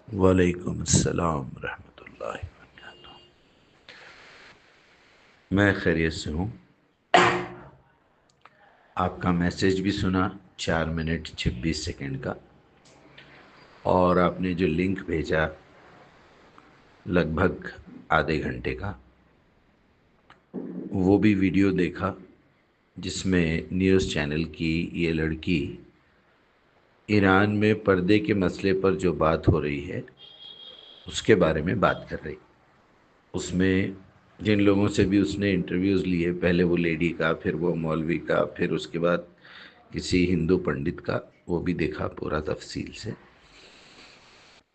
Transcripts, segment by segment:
وعلیکم السلام ورحمۃ اللہ وبرکاتہ۔ میں خیریت سے ہوں۔ آپ کا میسج بھی سنا 4 منٹ 26 سیکنڈ کا، اور آپ نے جو لنک بھیجا لگ بھگ آدھے گھنٹے کا، وہ بھی ویڈیو دیکھا جس میں نیوز چینل کی یہ لڑکی ایران میں پردے کے مسئلے پر جو بات ہو رہی ہے اس کے بارے میں بات کر رہی۔ اس میں جن لوگوں سے بھی اس نے انٹرویوز لیے، پہلے وہ لیڈی کا، پھر وہ مولوی کا، پھر اس کے بعد کسی ہندو پنڈت کا، وہ بھی دیکھا پورا تفصیل سے۔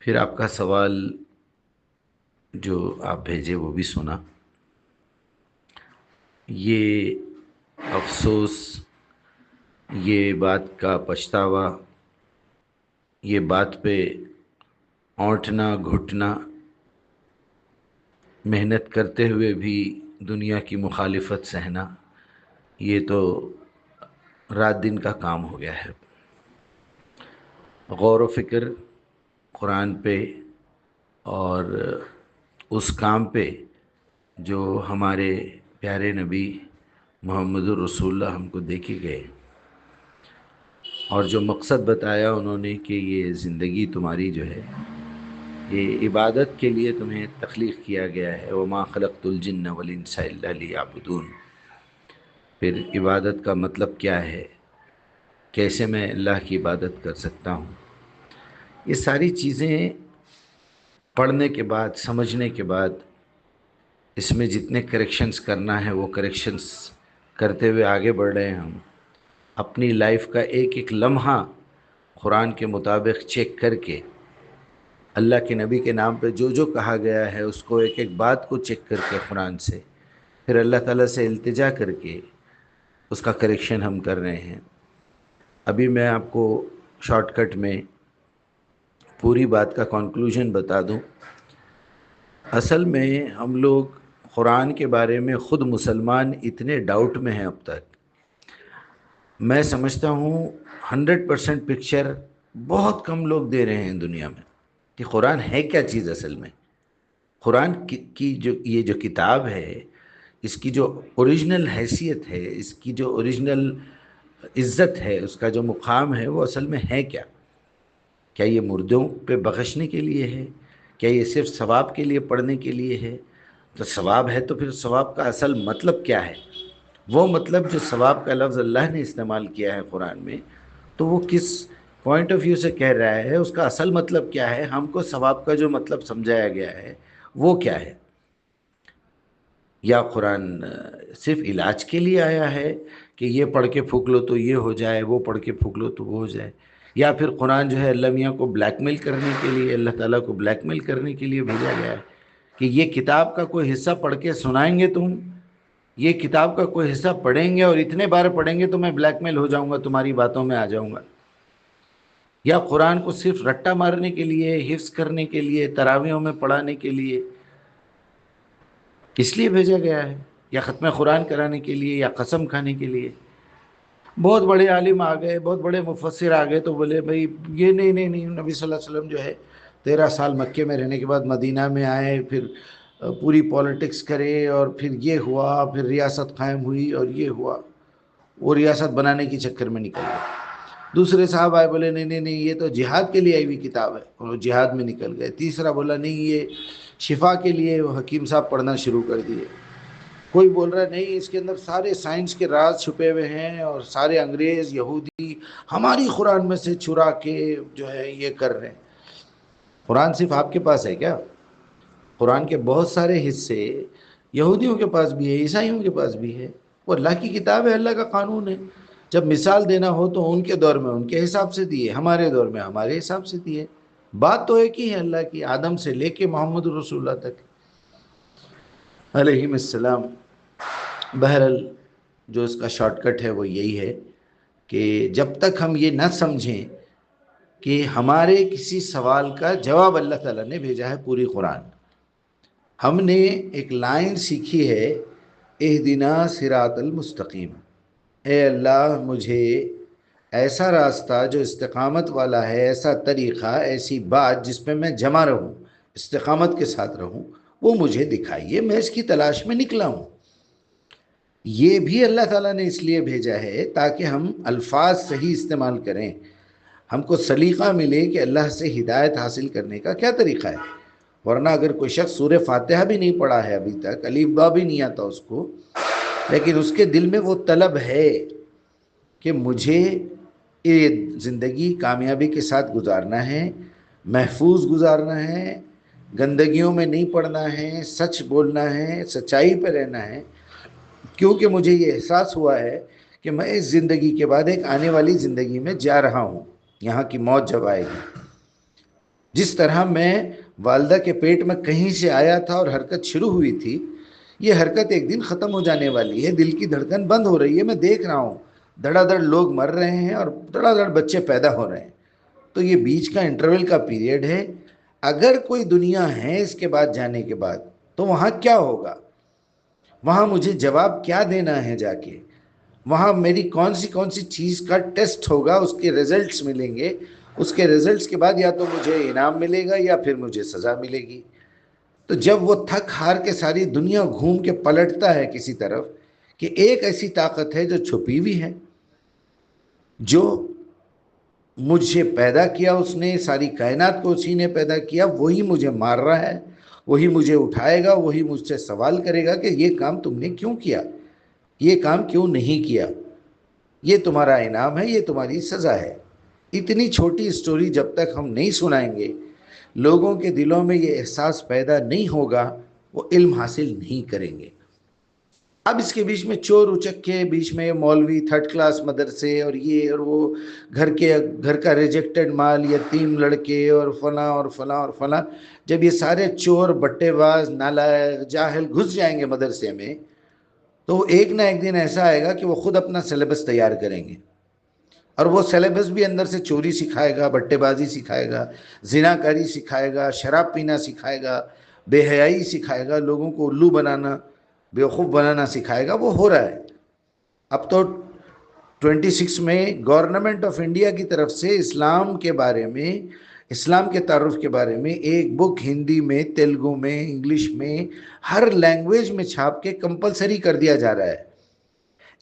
پھر آپ کا سوال جو آپ بھیجے وہ بھی سنا۔ یہ افسوس، یہ بات کا پچھتاوا، یہ بات پہ اونٹنا گھٹنا، محنت کرتے ہوئے بھی دنیا کی مخالفت سہنا، یہ تو رات دن کا کام ہو گیا ہے۔ غور و فکر قرآن پہ اور اس کام پہ جو ہمارے پیارے نبی محمد الرسول اللہ ہم کو دے کے گئے، اور جو مقصد بتایا انہوں نے کہ یہ زندگی تمہاری جو ہے یہ عبادت کے لیے تمہیں تخلیق کیا گیا ہے، وما خلقت الجن والانس الا لیعبدون۔ پھر عبادت کا مطلب کیا ہے، کیسے میں اللہ کی عبادت کر سکتا ہوں، یہ ساری چیزیں پڑھنے کے بعد، سمجھنے کے بعد، اس میں جتنے کریکشنز کرنا ہے وہ کریکشنز کرتے ہوئے آگے بڑھ رہے ہیں ہم۔ اپنی لائف کا ایک ایک لمحہ قرآن کے مطابق چیک کر کے، اللہ کے نبی کے نام پہ جو جو کہا گیا ہے اس کو ایک ایک بات کو چیک کر کے قرآن سے، پھر اللہ تعالیٰ سے التجا کر کے اس کا کریکشن ہم کر رہے ہیں۔ ابھی میں آپ کو شارٹ کٹ میں پوری بات کا کنکلوژن بتا دوں۔ اصل میں ہم لوگ قرآن کے بارے میں خود مسلمان اتنے ڈاؤٹ میں ہیں اب تک، میں سمجھتا ہوں 100% پکچر بہت کم لوگ دے رہے ہیں دنیا میں کہ قرآن ہے کیا چیز اصل میں۔ قرآن کی جو یہ جو کتاب ہے، اس کی جو اوریجنل حیثیت ہے، اس کی جو اوریجنل عزت ہے، اس کا جو مقام ہے، وہ اصل میں ہے کیا؟ کیا یہ مردوں پہ بخشنے کے لیے ہے؟ کیا یہ صرف ثواب کے لیے پڑھنے کے لیے ہے؟ تو ثواب ہے تو پھر ثواب کا اصل مطلب کیا ہے؟ وہ مطلب جو ثواب کا لفظ اللہ نے استعمال کیا ہے قرآن میں، تو وہ کس پوائنٹ آف ویو سے کہہ رہا ہے، اس کا اصل مطلب کیا ہے، ہم کو ثواب کا جو مطلب سمجھایا گیا ہے وہ کیا ہے؟ یا قرآن صرف علاج کے لیے آیا ہے کہ یہ پڑھ کے پھونک لو تو یہ ہو جائے، وہ پڑھ کے پھونک لو تو وہ ہو جائے؟ یا پھر قرآن جو ہے اللہ میاں کو بلیک میل کرنے کے لیے، اللہ تعالیٰ کو بلیک میل کرنے کے لیے بھیجا گیا ہے کہ یہ کتاب کا کوئی حصہ پڑھ کے سنائیں گے تم، یہ کتاب کا کوئی حصہ پڑھیں گے اور اتنے بار پڑھیں گے تو میں بلیک میل ہو جاؤں گا، تمہاری باتوں میں آ جاؤں گا؟ یا قرآن کو صرف رٹا مارنے کے لیے، حفظ کرنے کے لیے، تراویحوں میں پڑھانے کے لیے اس لیے بھیجا گیا ہے، یا ختم قرآن کرانے کے لیے، یا قسم کھانے کے لیے؟ بہت بڑے عالم آ گئے، بہت بڑے مفسر آ گئے تو بولے بھائی یہ نہیں، نبی صلی اللہ علیہ وسلم جو ہے 13 سال مکے میں رہنے کے بعد مدینہ میں آئے، پھر پوری پالیٹکس کرے، اور پھر یہ ہوا، پھر ریاست قائم ہوئی، اور یہ ہوا، وہ ریاست بنانے کے چکر میں نکل گئے۔ دوسرے صاحب آئے، بولے نہیں یہ تو جہاد کے لیے آئی ہوئی کتاب ہے، اور وہ جہاد میں نکل گئے۔ تیسرا بولا نہیں یہ شفا کے لیے، وہ حکیم صاحب پڑھنا شروع کر دیے۔ کوئی بول رہا ہے نہیں اس کے اندر سارے سائنس کے راز چھپے ہوئے ہیں، اور سارے انگریز یہودی ہماری قرآن میں سے چرا کے جو ہے یہ کر رہے ہیں۔ قرآن صرف آپ کے پاس ہے کیا؟ قرآن کے بہت سارے حصے یہودیوں کے پاس بھی ہے، عیسائیوں کے پاس بھی ہے، وہ اللہ کی کتاب ہے، اللہ کا قانون ہے۔ جب مثال دینا ہو تو ان کے دور میں ان کے حساب سے دیے، ہمارے دور میں ہمارے حساب سے دیے، بات تو ایک ہی ہے اللہ کی، آدم سے لے کے محمد رسول اللہ تک علیہ السلام۔ بہرحال جو اس کا شارٹ کٹ ہے وہ یہی ہے کہ جب تک ہم یہ نہ سمجھیں کہ ہمارے کسی سوال کا جواب اللہ تعالیٰ نے بھیجا ہے پوری قرآن۔ ہم نے ایک لائن سیکھی ہے، اہدنا صراط المستقیم، اے اللہ مجھے ایسا راستہ جو استقامت والا ہے، ایسا طریقہ، ایسی بات جس پہ میں جمع رہوں، استقامت کے ساتھ رہوں، وہ مجھے دکھائیے، میں اس کی تلاش میں نکلا ہوں۔ یہ بھی اللہ تعالیٰ نے اس لیے بھیجا ہے تاکہ ہم الفاظ صحیح استعمال کریں، ہم کو سلیقہ ملے کہ اللہ سے ہدایت حاصل کرنے کا کیا طریقہ ہے۔ ورنہ اگر کوئی شخص سورہ فاتحہ بھی نہیں پڑھا ہے ابھی تک، الف با بھی نہیں آتا اس کو، لیکن اس کے دل میں وہ طلب ہے کہ مجھے یہ زندگی کامیابی کے ساتھ گزارنا ہے، محفوظ گزارنا ہے، گندگیوں میں نہیں پڑنا ہے، سچ بولنا ہے، سچائی پہ رہنا ہے، کیونکہ مجھے یہ احساس ہوا ہے کہ میں اس زندگی کے بعد ایک آنے والی زندگی میں جا رہا ہوں، یہاں کی موت جب آئے گی۔ جس طرح میں والدہ کے پیٹ میں کہیں سے آیا تھا اور حرکت شروع ہوئی تھی، یہ حرکت ایک دن ختم ہو جانے والی ہے، دل کی دھڑکن بند ہو رہی ہے، میں دیکھ رہا ہوں دھڑا دھڑ لوگ مر رہے ہیں اور دھڑا دھڑ بچے پیدا ہو رہے ہیں، تو یہ بیچ کا انٹرول کا پیریڈ ہے۔ اگر کوئی دنیا ہے اس کے بعد جانے کے بعد، تو وہاں کیا ہوگا، وہاں مجھے جواب کیا دینا ہے جا کے، وہاں میری کون سی چیز کا ٹیسٹ ہوگا، اس کے ریزلٹس ملیں گے، اس کے ریزلٹس کے بعد یا تو مجھے انعام ملے گا یا پھر مجھے سزا ملے گی۔ تو جب وہ تھک ہار کے ساری دنیا گھوم کے پلٹتا ہے کسی طرف کہ ایک ایسی طاقت ہے جو چھپی ہوئی ہے، جو مجھے پیدا کیا، اس نے ساری کائنات کو اسی نے پیدا کیا، وہی مجھے مار رہا ہے، وہی مجھے اٹھائے گا، وہی مجھ سے سوال کرے گا کہ یہ کام تم نے کیوں کیا، یہ کام کیوں نہیں کیا، یہ تمہارا انعام ہے، یہ تمہاری سزا ہے۔ اتنی چھوٹی سٹوری جب تک ہم نہیں سنائیں گے، لوگوں کے دلوں میں یہ احساس پیدا نہیں ہوگا، وہ علم حاصل نہیں کریں گے۔ اب اس کے بیچ میں چور اچکے، بیچ میں مولوی، تھرڈ کلاس مدرسے، اور یہ اور وہ، گھر کا ریجیکٹڈ مال، یتیم لڑکے، اور فلاں اور فلاں اور فلاں، جب یہ سارے چور، بٹے باز، نالائق، جاہل گھس جائیں گے مدرسے میں، تو ایک نہ ایک دن ایسا آئے گا کہ وہ خود اپنا سلیبس تیار کریں گے، اور وہ سلیبس بھی اندر سے چوری سکھائے گا، بٹے بازی سکھائے گا، زناکاری سکھائے گا، شراب پینا سکھائے گا، بے حیائی سکھائے گا، لوگوں کو الو بنانا، بیوقوف بنانا سکھائے گا۔ وہ ہو رہا ہے۔ اب تو 26 میں گورنمنٹ آف انڈیا کی طرف سے اسلام کے بارے میں، اسلام کے تعارف کے بارے میں ایک بک ہندی میں، تیلگو میں، انگلش میں، ہر لینگویج میں چھاپ کے کمپلسری کر دیا جا رہا ہے،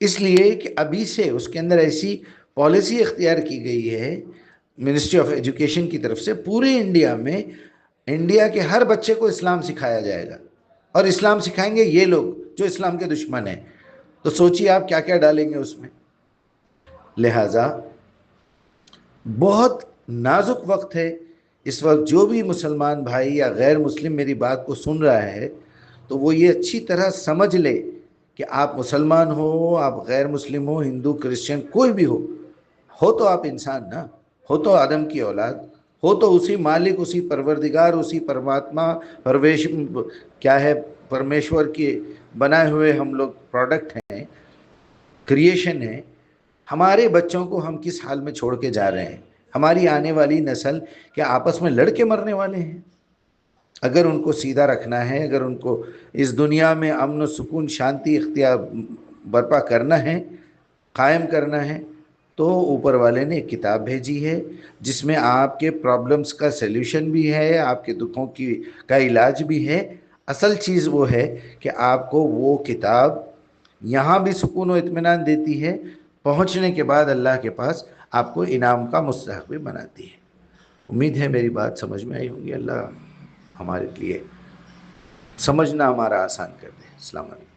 اس لیے کہ ابھی سے اس کے اندر ایسی پالیسی اختیار کی گئی ہے منسٹری آف ایجوکیشن کی طرف سے، پورے انڈیا میں انڈیا کے ہر بچے کو اسلام سکھایا جائے گا، اور اسلام سکھائیں گے یہ لوگ جو اسلام کے دشمن ہیں۔ تو سوچیے آپ کیا کیا ڈالیں گے اس میں۔ لہٰذا بہت نازک وقت ہے اس وقت، جو بھی مسلمان بھائی یا غیر مسلم میری بات کو سن رہا ہے، تو وہ یہ اچھی طرح سمجھ لے کہ آپ مسلمان ہو، آپ غیر مسلم ہو، ہندو، کرسچن، کوئی بھی ہو تو آپ انسان نا، ہو تو آدم کی اولاد، ہو تو اسی مالک، اسی پروردگار، اسی پرماتما، کیا ہے، پرمیشور کے بنائے ہوئے ہم لوگ پروڈکٹ ہیں، کریشن ہے۔ ہمارے بچوں کو ہم کس حال میں چھوڑ کے جا رہے ہیں؟ ہماری آنے والی نسل کیا آپس میں لڑ کے مرنے والے ہیں؟ اگر ان کو سیدھا رکھنا ہے، اگر ان کو اس دنیا میں امن و سکون، شانتی اختیار برپا کرنا ہے، قائم کرنا ہے، تو اوپر والے نے ایک کتاب بھیجی ہے جس میں آپ کے پرابلمز کا سیلیوشن بھی ہے، آپ کے دکھوں کا علاج بھی ہے۔ اصل چیز وہ ہے کہ آپ کو وہ کتاب یہاں بھی سکون و اطمینان دیتی ہے، پہنچنے کے بعد اللہ کے پاس آپ کو انعام کا مستحق بھی بناتی ہے۔ امید ہے میری بات سمجھ میں آئی ہوگی۔ اللہ ہمارے لیے سمجھنا ہمارا آسان کر دے۔ السلام علیکم۔